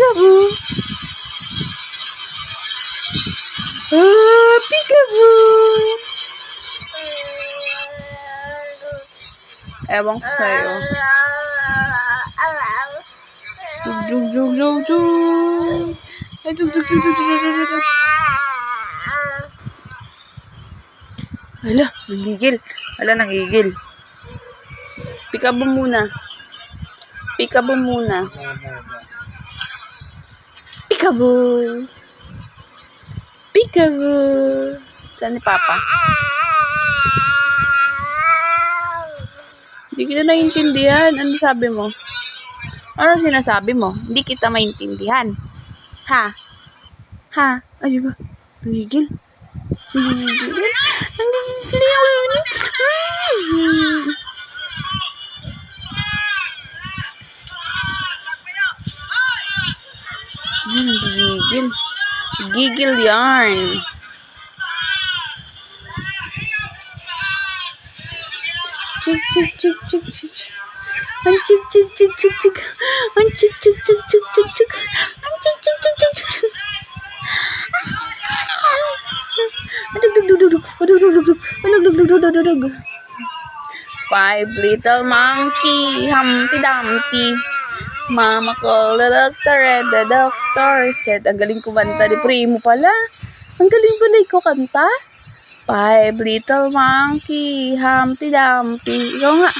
Peekaboo. Ah, peekaboo. Ewan ko sa'yo. Jug, jug, jug, jug, jug. Ay, jug, jug, jug, jug, jug, jug, jug. Hala, nanggigil. Hala, nanggigil. Peekaboo muna. Peekaboo muna. Peekaboo. Peekaboo. Saan ni Papa? Hindi kita naiintindihan. Ano sabi mo? Ano sinasabi mo? Hindi kita maintindihan. Ha? Ha? Ay, ba? Nanggigil. Nanggigil. Nanggigil yun. Nanggigil. Gigil yarn. Chick, chick, chick, chick, chick. Ang chick, chick, chick, chick, chick. Ang chick, chick, chick, chick, chick, chick. Ang chick, chick, chick, chick, chick. Five little monkey, Humpty Dumpty. Mama called the doctor and the doctor said, ang galing kumanta ni Primo pala. Ang galing pala ikaw kanta. Five little monkey, Humpty Dumpty. Ikaw nga.